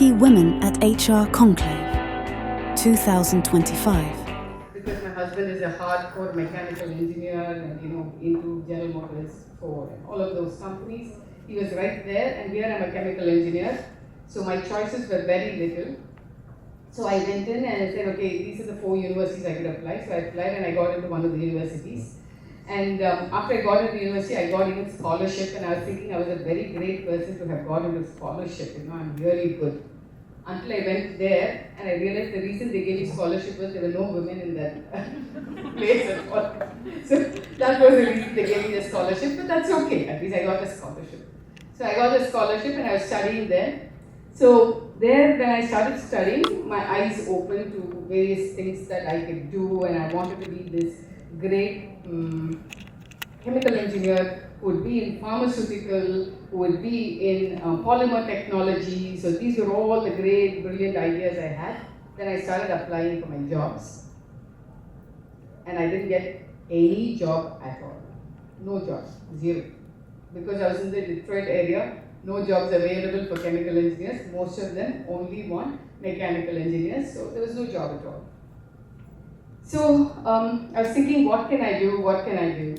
Lucky Women at HR Conclave, 2025. Because my husband is a hardcore mechanical engineer and into General Motors, Ford, and all of those companies. He was right there, and here I'm a chemical engineer. So my choices were very little. So I went in and I said, okay, these are the 4 universities I could apply. So I applied and I got into one of the universities. And after I got into university, I got even scholarship, and I was thinking I was a very great person to have got into scholarship. I'm really good. Until I went there and I realized the reason they gave me scholarship was there were no women in that place at all. So that was the reason they gave me the scholarship, but that's okay. At least I got a scholarship. So I got a scholarship and I was studying there. So there, when I started studying, my eyes opened to various things that I could do, and I wanted to be this great chemical engineer who would be in pharmaceutical, who would be in polymer technology. So these were all the great, brilliant ideas I had. Then I started applying for my jobs. And I didn't get any job at all. No jobs, zero. Because I was in the Detroit area, no jobs available for chemical engineers. Most of them only want mechanical engineers, so there was no job at all. So I was thinking, what can I do? What can I do?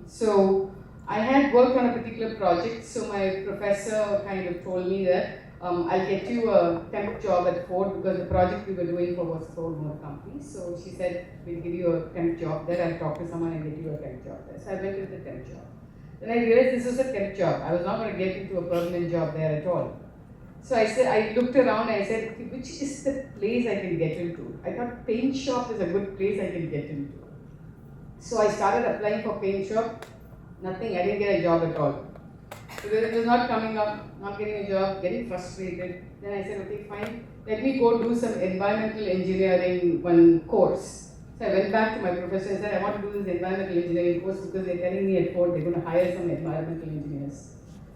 So I had worked on a particular project, so my professor kind of told me that I'll get you a temp job at Ford, because the project we were doing for was Ford Motor Company. So she said, we'll give you a temp job there, I'll talk to someone and get you a temp job there. So I went with the temp job. Then I realized this was a temp job. I was not going to get into a permanent job there at all. So I looked around and I said, okay, which is the place I can get into? I thought paint shop is a good place I can get into. So I started applying for paint shop. Nothing, I didn't get a job at all. Because it was not coming up, not getting a job, getting frustrated. Then I said, okay, fine, let me go do some environmental engineering course. So I went back to my professor and said, I want to do this environmental engineering course because they're telling me at Ford they're going to hire some environmental engineers.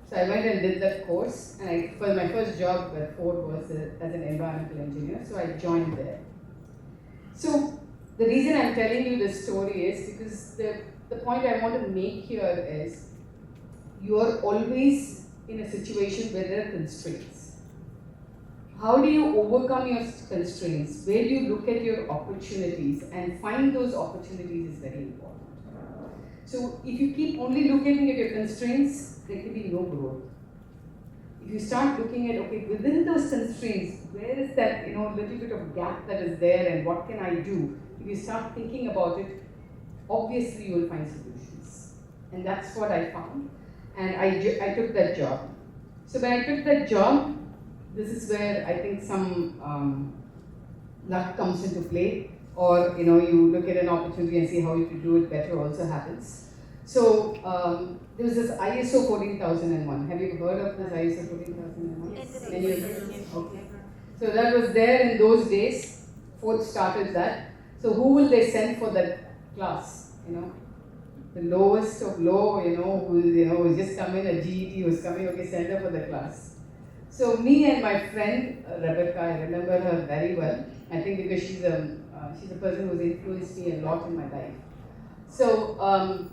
So I went and did that course, and my first job at Ford was as an environmental engineer, so I joined there. So the reason I'm telling you this story is because the point I want to make here is you are always in a situation where there are constraints. How do you overcome your constraints? Where do you look at your opportunities and find those opportunities is very important. So if you keep only looking at your constraints, there can be no growth. If you start looking at, okay, within those constraints, where is that little bit of gap that is there and what can I do? If you start thinking about it, obviously you will find solutions. And that's what I found. And I took that job. So when I took that job, this is where I think some luck comes into play, or you look at an opportunity and see how you can do it better also happens. So there was this ISO 14001. Have you heard of this ISO 14001? Yes. Okay. So that was there in those days. Ford started that. So who will they send for that class? The lowest of low, who's just coming, a GET who's coming, okay, send her for the class. So me and my friend Rebecca, I remember her very well. I think because she's a person who's influenced me a lot in my life. So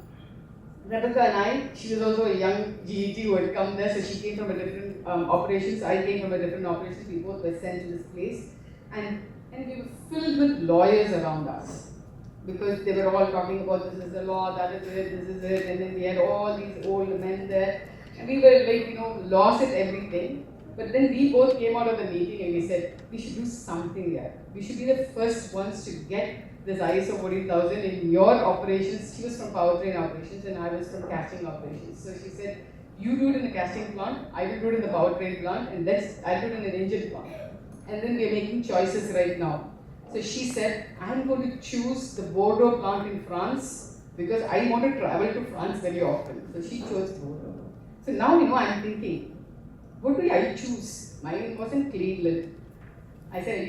Rebecca and she was also a young GET who had come there, so she came from a different operations. I came from a different operations. We both were sent to this place, and we were filled with lawyers around us. Because they were all talking about this is the law, that is it, this is it, and then we had all these old men there, and we were lost at everything. But then we both came out of the meeting and we said, we should do something here. We should be the first ones to get this ISO 14000 in your operations. She was from powertrain operations and I was from casting operations. So she said, you do it in the casting plant, I will do it in the powertrain plant, and I'll do it in an engine plant. And then we are making choices right now. So she said, I'm going to choose the Bordeaux plant in France because I want to travel to France very often. So she chose Bordeaux. So now, I'm thinking, what do I choose? Mine wasn't Cleveland. I said,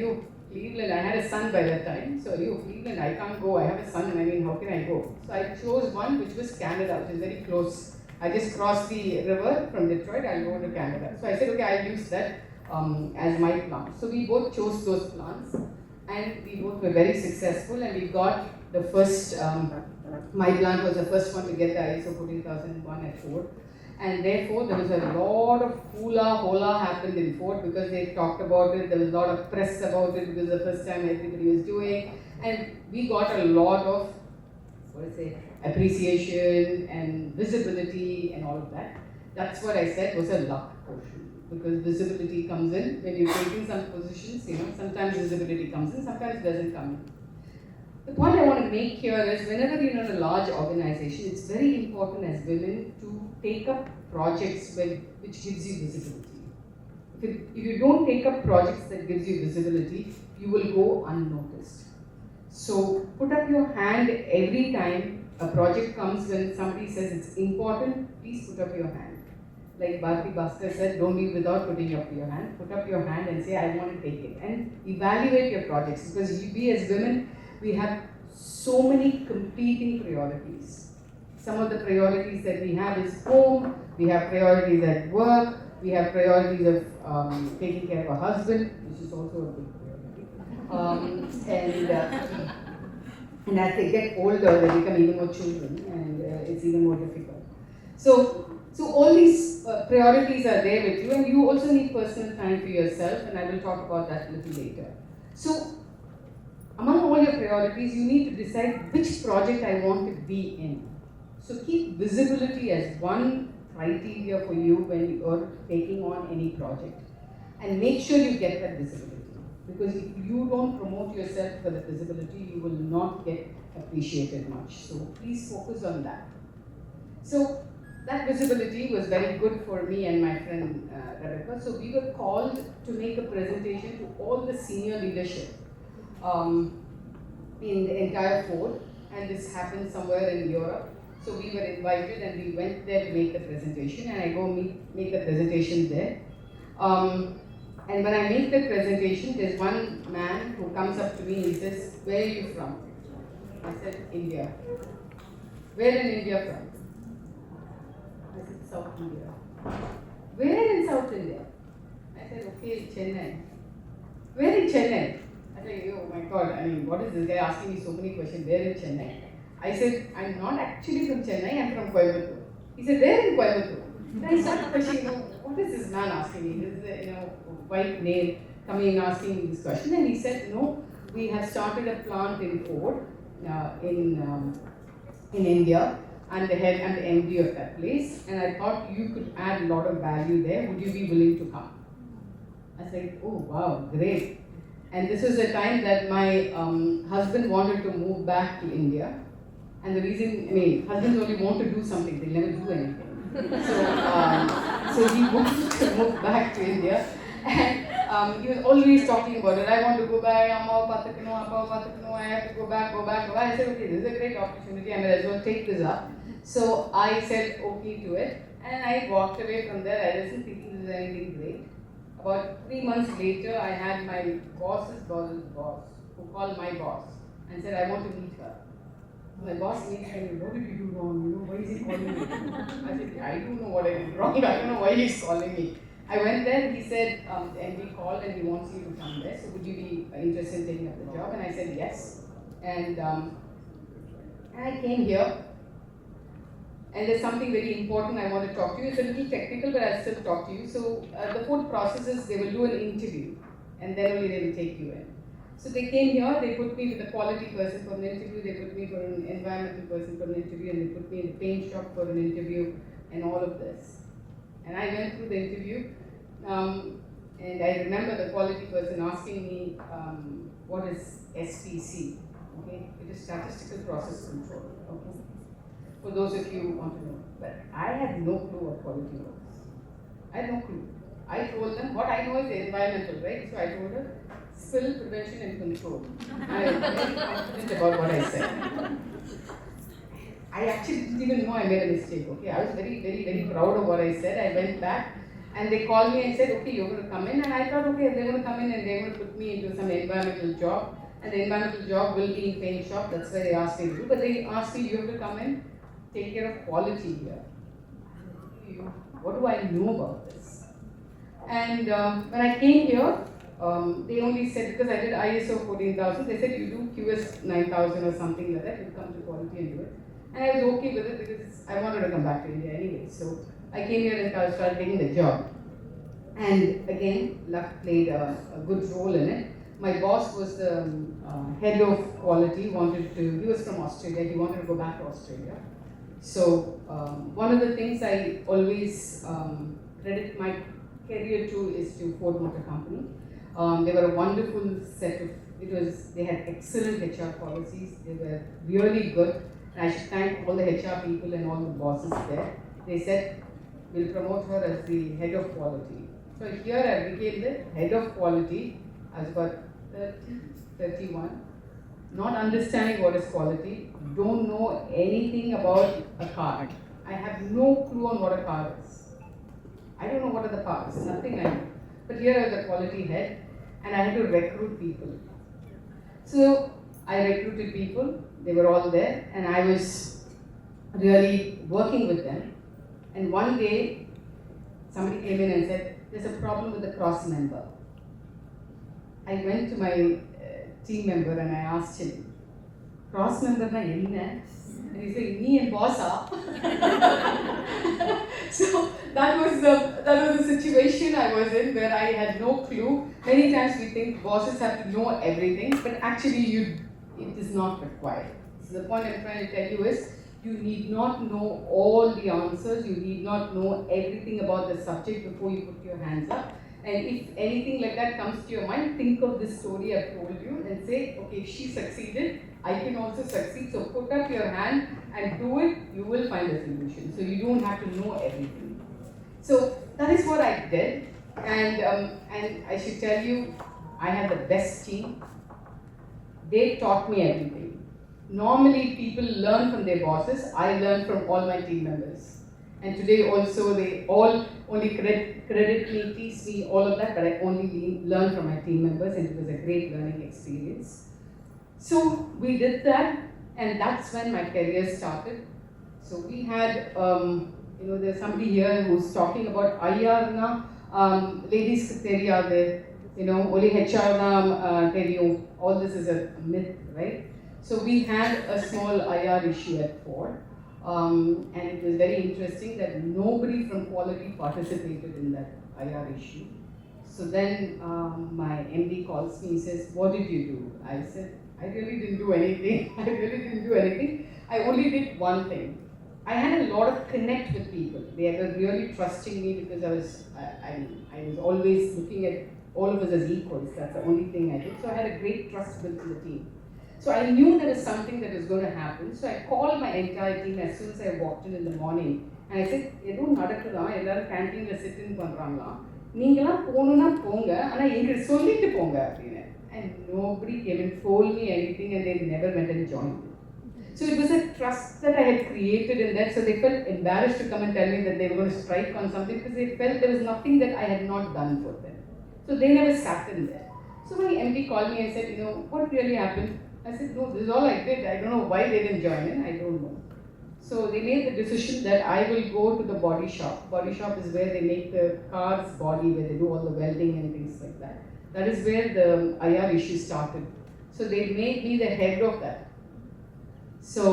Cleveland, I had a son by that time. So, Cleveland, I can't go. I have a son, how can I go? So I chose one which was Canada, which is very close. I just crossed the river from Detroit, I'll go to Canada. So I said, okay, I'll use that as my plant. So we both chose those plants. And we both were very successful, and we got the first, my plant was the first one to get the ISO 14001 at Ford. and therefore there was a lot of hula hola happened in Fort because they talked about it. There was a lot of press about it because the first time everybody was doing, and we got a lot of appreciation and visibility and all of that. That's what I said was a luck portion, because visibility comes in when you're taking some positions. Sometimes visibility comes in, sometimes it doesn't come in. The point I want to make here is whenever you're in a large organization, it's very important as women to take up projects which gives you visibility. If you don't take up projects that gives you visibility, you will go unnoticed. So put up your hand every time a project comes. When somebody says it's important, please put up your hand. Like Bharati Bhaskar said, don't be without putting up your hand. Put up your hand and say, I want to take it. And evaluate your projects, because we as women, we have so many competing priorities. Some of the priorities that we have is home, we have priorities at work, we have priorities of taking care of a husband, which is also a big priority. And as they get older, they become even more children, and it's even more difficult. So all these priorities are there with you, and you also need personal time for yourself, and I will talk about that a little later. So among all your priorities, you need to decide which project I want to be in. So keep visibility as one criteria for you when you're taking on any project. And make sure you get that visibility. Because if you don't promote yourself for the visibility, you will not get appreciated much. So please focus on that. So that visibility was very good for me and my friend Rebecca. So we were called to make a presentation to all the senior leadership in the entire Fort, and this happened somewhere in Europe. So we were invited and we went there to make the presentation, and I go make the presentation there. And when I make the presentation, there's one man who comes up to me and he says, where are you from? I said, India. Where in India from? I said, South India. Where in South India? I said, okay, Chennai. Where in Chennai? I said, oh my God, what is this guy asking me so many questions? Where in Chennai? I said, I'm not actually from Chennai, I'm from Coimbatore. He said, where in Coimbatore? Then I started questioning, what is this man asking me? This is a white male coming and asking me this question. And he said, no, we have started a plant in Fort in India. I'm the head and the MD of that place, and I thought you could add a lot of value there. Would you be willing to come? I said, oh wow, great. And this was a time that my husband wanted to move back to India. And the reason, husbands only want to do something, they never do anything. So he wanted to move back to India. And he was always talking about it. I want to go back, I have to go back. I said, okay, this is a great opportunity, I may as well take this up. So I said okay to it, and I walked away from there. I wasn't thinking this is anything great. About 3 months later, I had my boss's boss's boss, who called my boss and said, I want to meet her. My boss meets me, what did you do wrong? Why is he calling me? I said, I don't know what I did wrong. I don't know why he's calling me. I went there, he said, MD called and he wants you to come there. So would you be interested in taking up the job? And I said, yes. And I came here. And there's something very important I want to talk to you. It's a little technical, but I'll still talk to you. So the fourth process is they will do an interview, and then only they will take you in. So they came here, they put me with a quality person for an interview, they put me for an environmental person for an interview, and they put me in the paint shop for an interview, and all of this. And I went through the interview, and I remember the quality person asking me, what is SPC? Okay, it is Statistical Process Control. Okay. For those of you who want to know. But I had no clue what quality was. I had no clue. I told them, what I know is the environmental, right? So I told her, spill prevention and control. I am very confident about what I said. I actually didn't even know I made a mistake, okay? I was very, very, very proud of what I said. I went back and they called me and said, okay, you're going to come in. And I thought, okay, they're going to come in and they're going to put me into some environmental job. And the environmental job will be in paint shop. That's where they asked me to do. But they asked me, you have to come in, take care of quality here. What do I know about this? And when I came here, they only said, because I did ISO 14000, they said you do QS 9000 or something like that, you come to quality and do it. And I was okay with it because I wanted to come back to India anyway. So I came here and I started taking the job. And again, luck played a good role in it. My boss was the head of quality, he was from Australia, he wanted to go back to Australia. So one of the things I always credit my career to is to Ford Motor Company. They were a wonderful set of, they had excellent HR policies, they were really good. And I should thank all the HR people and all the bosses there. They said, we'll promote her as the head of quality. So here I became the head of quality. I was about 31, not understanding what is quality, don't know anything about a car. I have no clue on what a car is. I don't know what are the parts, nothing I know. But here I was a quality head and I had to recruit people. So I recruited people, they were all there and I was really working with them. And one day, somebody came in and said, there's a problem with the cross member. I went to my team member and I asked him, cross member na enna? And he said, me and boss are. So that was the situation I was in where I had no clue. Many times we think bosses have to know everything, but actually it is not required. So the point I'm trying to tell you is, you need not know all the answers, you need not know everything about the subject before you put your hands up. And if anything like that comes to your mind, think of this story I've told you and say, okay, if she succeeded, I can also succeed. So put up your hand and do it, you will find a solution. So you don't have to know everything. So that is what I did. And I should tell you, I had the best team. They taught me everything. Normally people learn from their bosses, I learned from all my team members. And today also they all only credit me, tease me, all of that, but I only learned from my team members and it was a great learning experience. So we did that and that's when my career started. So we had, there's somebody here who's talking about IR na, ladies there, only HR na tell all this is a myth, right? So we had a small IR issue at Ford. And it was very interesting that nobody from quality participated in that IR issue. So then my MD calls me and says, what did you do? I said, I really didn't do anything. I only did one thing. I had a lot of connect with people. They were really trusting me because I was always looking at all of us as equals. That's the only thing I did. So I had a great trust built in the team. So I knew there was something that was going to happen. So I called my entire team as soon as I walked in the morning. And I said, எதுவும் நடக்குதா எல்லாரும் கேண்டீன்ல sit in பண்றாங்களா நீங்கலாம் போணும்னா போங்க ஆனா எங்களுக்கு சொல்லிட்டு போங்க அப்படின்னு. And nobody came and told me anything and they never went and joined me. So it was a trust that I had created in that, so they felt embarrassed to come and tell me that they were going to strike on something because they felt there was nothing that I had not done for them. So they never sat in there. So my MD called me and said, what really happened? I said, no, this is all I did. I don't know why they didn't join in. I don't know. So they made the decision that I will go to the body shop. Body shop is where they make the car's body, where they do all the welding and things like that. That is where the IR issue started. So they made me the head of that. So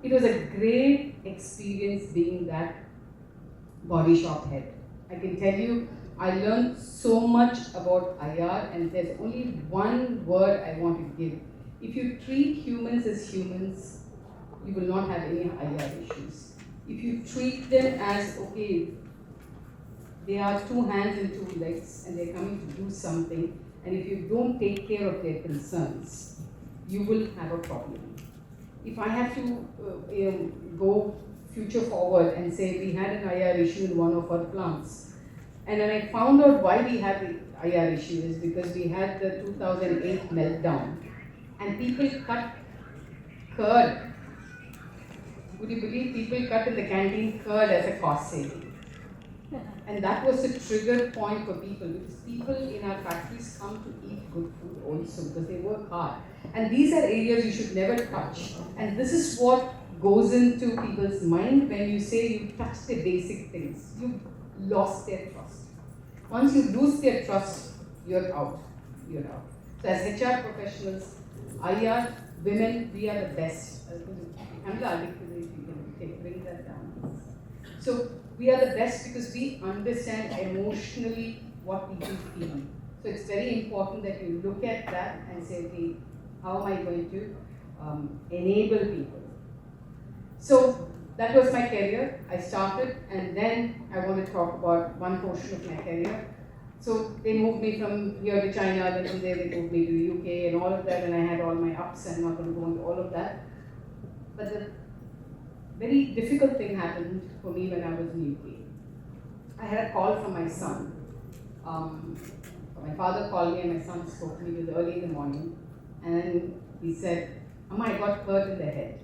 it was a great experience being that body shop head. I can tell you, I learned so much about IR and there's only one word I want to give. If you treat humans as humans, you will not have any IR issues. If you treat them as, okay, they are two hands and two legs and they're coming to do something, and if you don't take care of their concerns, you will have a problem. If I have to go future forward and say we had an IR issue in one of our plants, and then I found out why we had the IR issue is because we had the 2008 meltdown. And people cut curd. Would you believe people cut in the canteen curd as a cost saving? And that was a trigger point for people because people in our factories come to eat good food also because they work hard. And these are areas you should never touch. And this is what goes into people's mind when you say you touch the basic things. You've lost their trust. Once you lose their trust, you're out. You're out. So as HR professionals, IR, women, we are the best. Bring that down. So we are the best because we understand emotionally what people feel. So it's very important that you look at that and say, okay, how am I going to enable people? So that was my career. I started, and then I want to talk about one portion of my career. So they moved me from here to China, then from there they moved me to UK and all of that, and I had all my ups. I'm not going to go into all of that. But the very difficult thing happened for me when I was in UK. I had a call from my son. My father called me and my son spoke to me. It was early in the morning, and he said, "Amma, I got hurt in the head."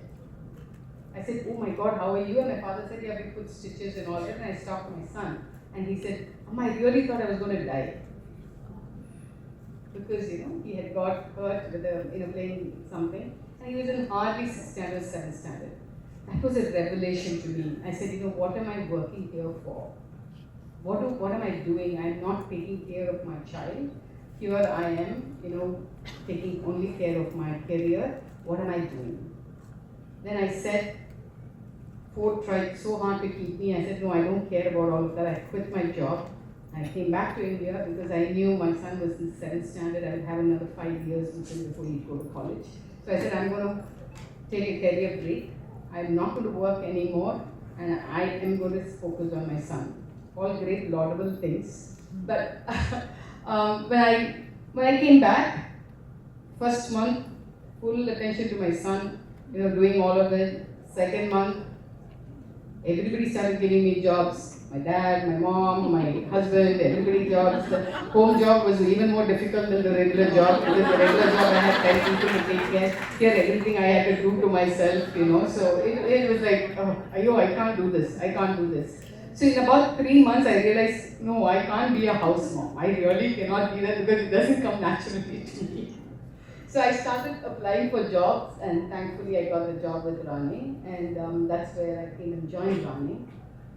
I said, "Oh my God, how are you?" And my father said, "Yeah, we put stitches and all that." And I stopped my son, and he said, "Amma, I really thought I was going to die." Because, he had got hurt with playing something, and he was in hardly 6th standard, 7th standard. That was a revelation to me. I said, what am I working here for? What am I doing? I'm not taking care of my child. Here I am, taking only care of my career. What am I doing? Then I said, Ford tried so hard to keep me. I said, no, I don't care about all of that. I quit my job. I came back to India because I knew my son was in 7th standard. I would have another 5 years with him before he'd go to college. So I said, I'm going to take a career break. I'm not going to work anymore, and I am going to focus on my son. All great, laudable things. But when I came back, first month, full attention to my son, doing all of it. Second month, everybody started giving me jobs. My dad, my mom, my husband, everybody jobs. The home job was even more difficult than the regular job, because the regular job I had 10 people to take care. Here everything I had to do to myself, So it was like, I can't do this. I can't do this. So in about 3 months I realized, no, I can't be a house mom. I really cannot be that because it doesn't come naturally to me. So I started applying for jobs, and thankfully I got the job with Rane, and that's where I came and joined Rane.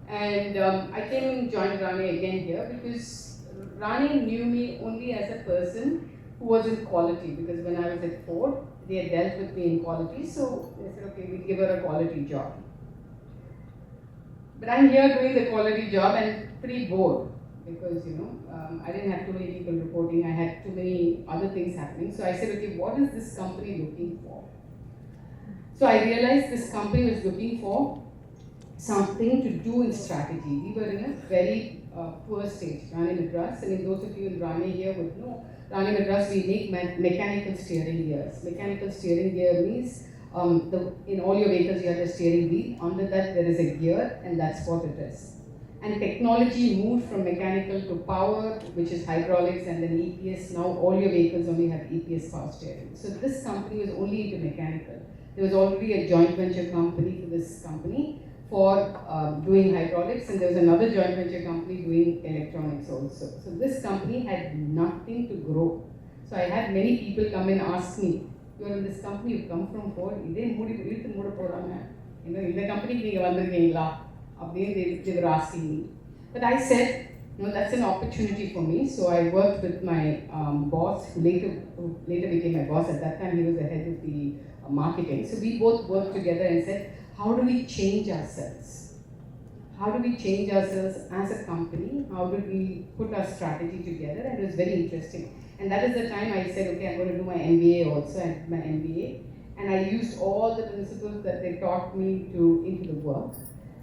And I came and joined Rane again here because Rane knew me only as a person who was in quality, because when I was at Ford, they had dealt with me in quality, so they said, okay, we'll give her a quality job. But I'm here doing the quality job and pretty bored because, I didn't have too many people reporting, I had too many other things happening. So I said, okay, what is this company looking for? So I realized this company was looking for something to do in strategy. We were in a very poor stage, Rane Madras, and those of you in Rane here would know, Rane Madras, we make mechanical steering gears. Mechanical steering gear means in all your vehicles you have a steering wheel, under that there is a gear, and that's what it is. And technology moved from mechanical to power, which is hydraulics, and then EPS. Now all your vehicles only have EPS power steering. So this company was only into mechanical. There was already a joint venture company for this company for doing hydraulics, and there was another joint venture company doing electronics also. So this company had nothing to grow. So I had many people come and ask me, you're in this company, you come from Ford, they were asking me. But I said, that's an opportunity for me. So I worked with my boss, who later became my boss. At that time, he was the head of the marketing. So we both worked together and said, how do we change ourselves? How do we change ourselves as a company? How do we put our strategy together? And it was very interesting. And that is the time I said, okay, I'm going to do my MBA also. I did my MBA. And I used all the principles that they taught me into the work.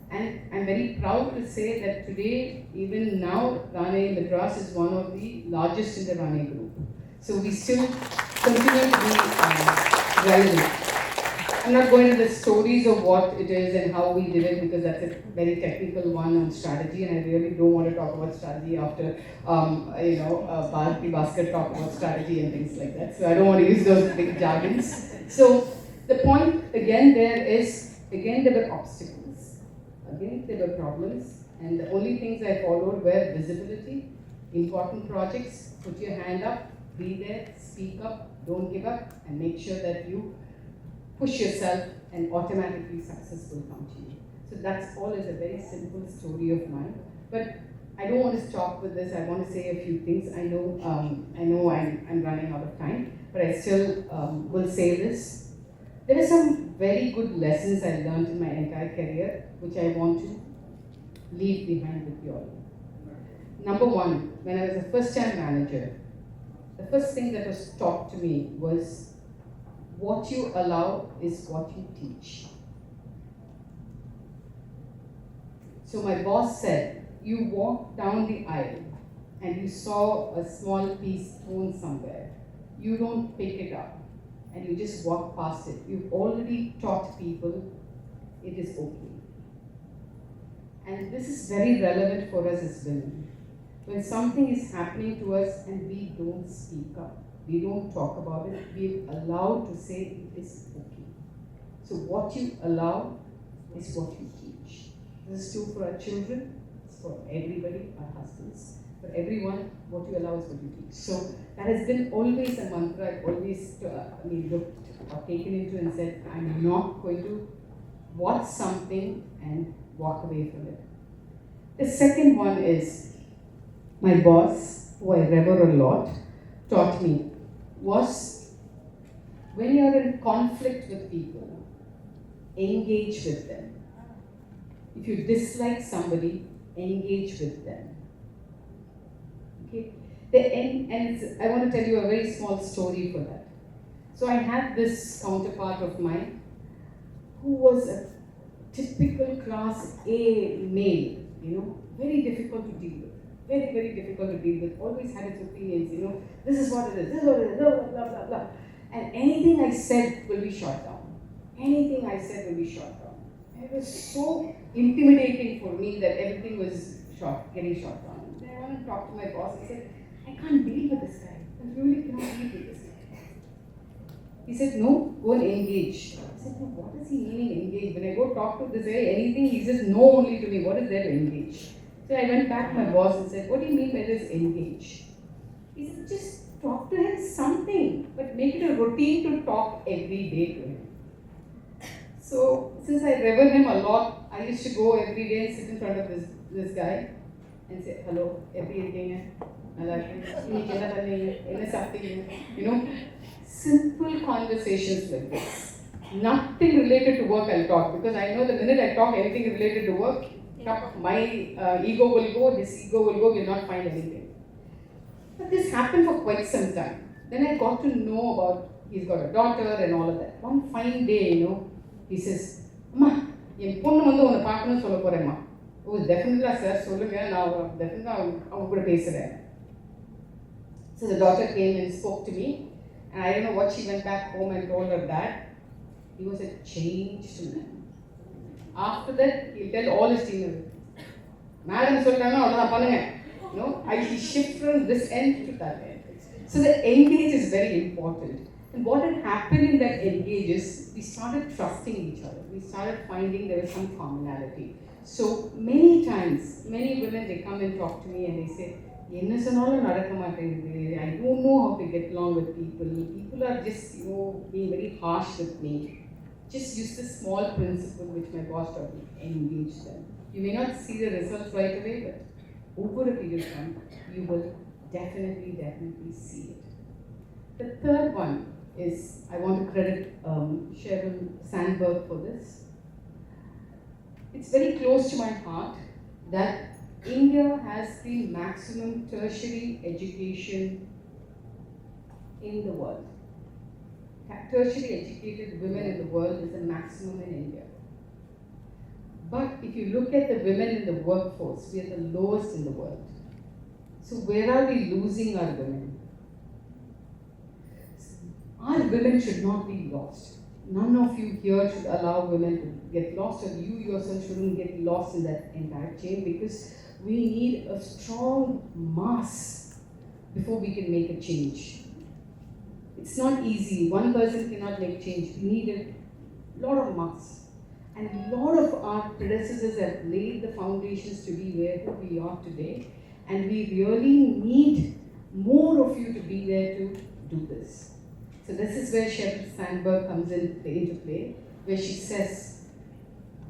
And I'm very proud to say that today, even now, Rane Madras is one of the largest in the Rane group. So we still continue to be relevant. I'm not going into the stories of what it is and how we did it, because that's a very technical one on strategy, and I really don't want to talk about strategy after Bharati Bhaskar talk about strategy and things like that. So I don't want to use those big jargons. So the point again there is, there were obstacles. Again, there were problems, and the only things I followed were visibility, important projects, put your hand up, be there, speak up, don't give up, and make sure that you push yourself, and automatically success will come to you. So that's all is a very simple story of mine. But I don't want to stop with this. I want to say a few things. I know I'm running out of time, but I still will say this. There are some very good lessons I learned in my entire career, which I want to leave behind with you all. Number one, when I was a first-time manager, the first thing that was taught to me was what you allow is what you teach. So my boss said, you walk down the aisle and you saw a small piece thrown somewhere. You don't pick it up and you just walk past it. You've already taught people it is okay. And this is very relevant for us as women. When something is happening to us and we don't speak up, we don't talk about it, we're allowed to say it is okay. So what you allow is what you teach. This is true for our children, it's for everybody, our husbands, for everyone, what you allow is what you teach. So that has been always a mantra I've always looked or taken into and said, I'm not going to watch something and walk away from it. The second one is, my boss, who I revere a lot, taught me was when you're in conflict with people, engage with them. If you dislike somebody, engage with them. Okay? I want to tell you a very small story for that. So I had this counterpart of mine who was a typical class A male, very difficult to deal with. Very, very difficult to deal with, always had its opinions, this is what it is, this is what it is, blah, blah, blah, blah. And anything I said will be shot down. Anything I said will be shot down. And it was so intimidating for me that everything was getting shot down. Then I went and talked to my boss and said, I can't deal with this guy. I really cannot deal with this guy. He said, no, go and engage. I said, no, what is he meaning engage? When I go talk to this guy, anything, he says no only to me. What is there to engage? So I went back to my boss and said, what do you mean by this engage? He said, just talk to him something, but make it a routine to talk every day to him. So since I revere him a lot, I used to go every day and sit in front of this guy and say, hello, simple conversations like this. Nothing related to work I'll talk, because I know the minute I talk anything related to work, my ego will go, his ego will go, we'll not find anything. But this happened for quite some time. Then I got to know about, he's got a daughter and all of that. One fine day, he says, Amma, என் பொண்ணு வந்து உன்னை பார்க்கணும்னு சொல்ல போறேம்மா. ஓ டெஃபினட்டா sir சொல்லுங்க, நான் டெஃபினட்டா அவங்க கூட பேசுறேன். So the daughter came and spoke to me, and I don't know what she went back home and told her dad. He was a changed man. After that, he'll tell all his team members, Madam சொல்லிட்டாங்கன்னா அவ்வளோதான் பண்ணுங்க. I shift from this end to that end. So the engage is very important. And what had happened in that engage is we started trusting each other. We started finding there was some commonality. So many times, many women, they come and talk to me and they say, என்ன சொன்னாலும் நடக்க மாட்டேங்குது. I don't know how to get along with people. People are just, being very harsh with me. Just use this small principle which my boss taught me, engage them. You may not see the results right away, but over a period of time, you will definitely see it. The third one is, I want to credit Sheryl Sandberg for this. It's very close to my heart that India has the maximum tertiary education in the world. Tertiary educated women in the world is the maximum in India. But if you look at the women in the workforce, we are the lowest in the world. So where are we losing our women? Our women should not be lost. None of you here should allow women to get lost, or you yourself shouldn't get lost in that entire chain, because we need a strong mass before we can make a change. It's not easy. One person cannot make change. We need a lot of mass. And a lot of our predecessors have laid the foundations to be where we are today. And we really need more of you to be there to do this. So this is where Sheryl Sandberg comes into play, where she says,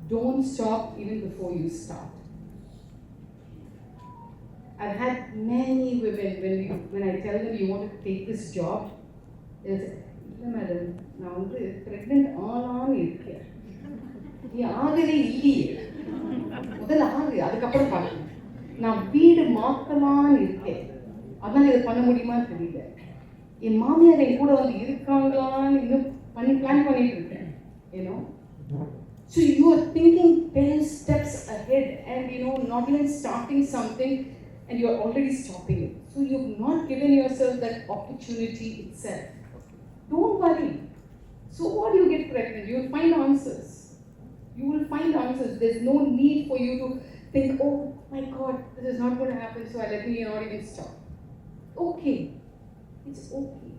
don't stop even before you start. I've had many women, when I tell them you want to take this job, they'll say, இல்லை madam, நான் வந்து pregnant ஆனாலும் இருக்கேன், நீ ஆகவே இல்லையே. முதல்ல ஆறு அதுக்கப்புறம் பார்க்கணும். நான் வீடு மாற்றலான்னு இருக்கேன், அதனால் இதை பண்ண முடியுமான்னு தெரியல. என் மாமியார் என் கூட வந்து இருக்காங்களான்னு இன்னும் பிளான் பண்ணிட்டு இருக்கேன். ஏன்னோ so you are thinking 10 steps ahead and not even starting something and you are already stopping it. So you've not given yourself that opportunity itself. Don't worry. So what do you get pregnant? You will find answers. You will find answers. There's no need for you to think, oh my God, this is not going to happen, so let me not even stop. Okay. It's okay.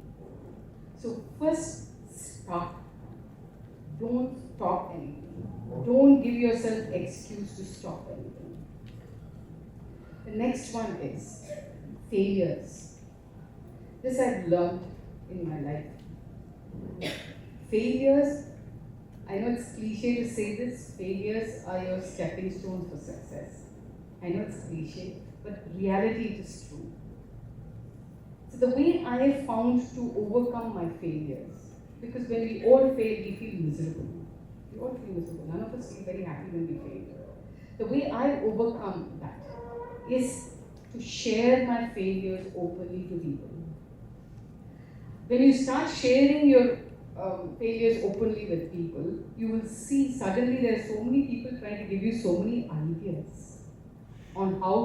So first, start. Don't stop anything. Don't give yourself excuse to stop anything. The next one is failures. This I've learned in my life. Failures, I know it's cliche to say this, failures are your stepping stones for success. I know it's cliche, but reality it is true. So the way I have found to overcome my failures, because when we all fail, we feel miserable. We all feel miserable. None of us feel very happy when we fail. The way I overcome that is to share my failures openly to people. When you start sharing your failures openly with people, you will see suddenly there are so many people trying to give you so many ideas on how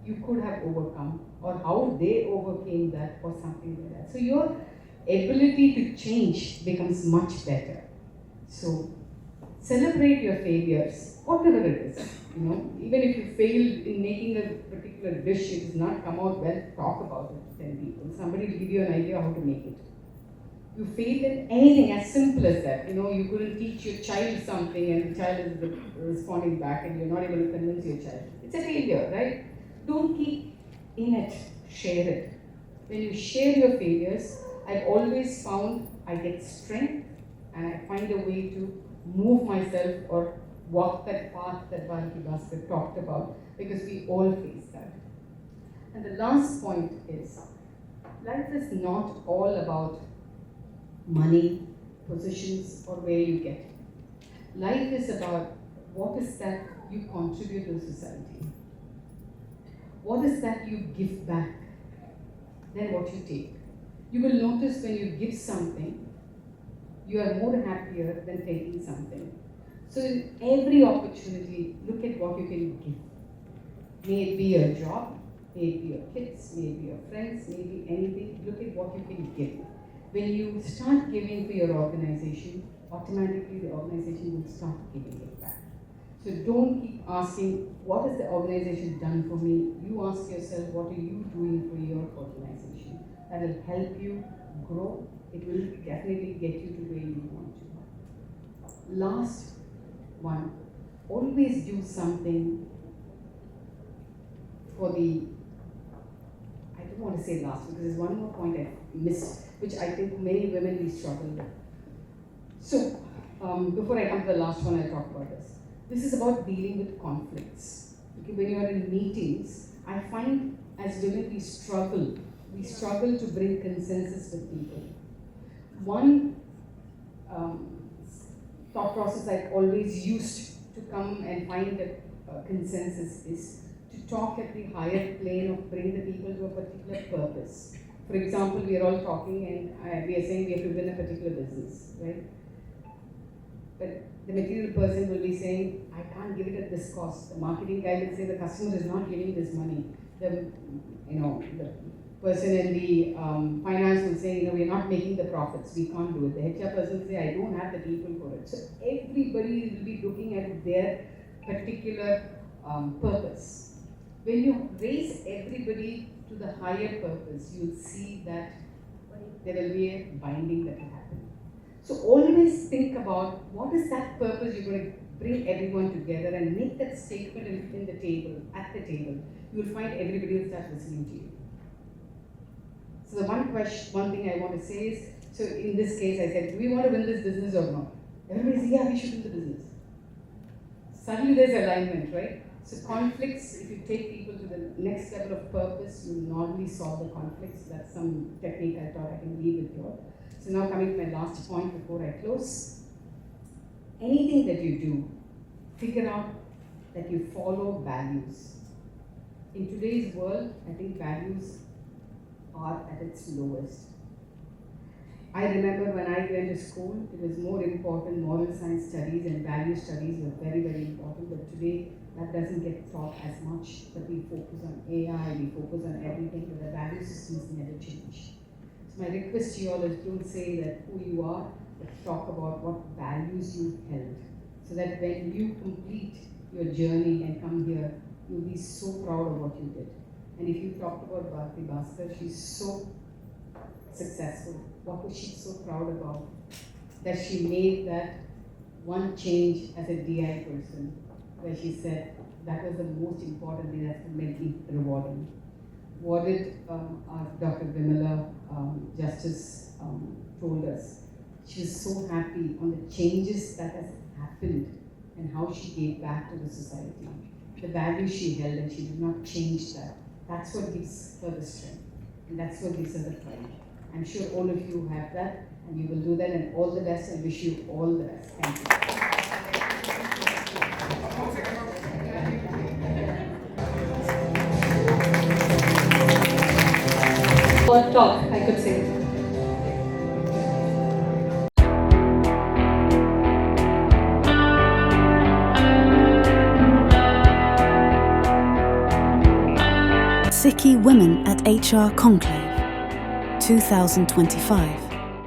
you could have overcome or how they overcame that or something like that. So your ability to change becomes much better. So celebrate your failures, whatever it is. Even if you failed in making a particular dish, it does not come out well, talk about it to 10 people. Somebody will give you an idea how to make it. You failed in anything as simple as that. You couldn't teach your child something and the child is responding back and you're not able to convince your child. It's a failure, right? Don't keep in it, share it. When you share your failures, I've always found I get strength and I find a way to move myself or walk that path that Bharati Bhaskar talked about, because we all face that. And the last point is, life is not all about money, positions, or where you get. Life is about what is that you contribute to society. What is that you give back, then what you take. You will notice when you give something, you are more happier than taking something. So in every opportunity, look at what you can give. May it be your job, may it be your kids, may it be your friends, may it be anything, look at what you can give. When you start giving to your organization, automatically the organization will start giving it back. So don't keep asking, what has the organization done for me? You ask yourself, what are you doing for your organization? That will help you grow. It will definitely get you to where you want to. Last one, always do something for the, I don't want to say last, because there's one more point I missed, which I think many women we struggle with. So, before I come to the last one, I'll talk about this. This is about dealing with conflicts. Okay, when you are in meetings, I find as women we struggle to bring consensus with people. One thought process I've always used to come and find that consensus is to talk at the higher plane of bring the people to a particular purpose. For example, we are all talking and we are saying we have to win a particular business, right? But the material person will be saying, I can't give it at this cost. The marketing guy will say the customer is not giving this money. The person in the finance will say, we're not making the profits, we can't do it. The HR person will say, I don't have the people for it. So everybody will be looking at their particular purpose. When you raise everybody to the higher purpose, you'll see that there will be a binding that will happen. So always think about what is that purpose you're going to bring everyone together and make that statement in the table, at the table. You will find everybody will start listening to you. So the one thing I want to say is, so in this case I said, do we want to win this business or not? Everybody says, yeah, we should win the business. Suddenly there's alignment, right? So conflicts, if you take people to the next level of purpose, you normally solve the conflicts. That's some technique I thought I can leave with you all. So now coming to my last point before I close. Anything that you do, figure out that you follow values. In today's world, I think values are at its lowest. I remember when I went to school, it was more important. Moral science studies and value studies were very, very important. But today, that doesn't get taught as much. But we focus on AI, we focus on everything, but the value systems never change. So my request to you all is don't say that who you are, but talk about what values you held. So that when you complete your journey and come here, you'll be so proud of what you did. And if you talked about Bharti Bhaskar, she's so successful. What was she so proud about? That she made that one change as a DI person, where she said that was the most important thing that's mentally rewarding. What did Dr. Vimala Justice told us? She was so happy on the changes that has happened and how she gave back to the society. The value she held and she did not change that. That's what gives her the strength. And that's what gives her the pride. I'm sure all of you have that and you will do that, and all the best. I wish you all the best. Thank you. Or talk, I could say. SICCI Women at HR Conclave 2025.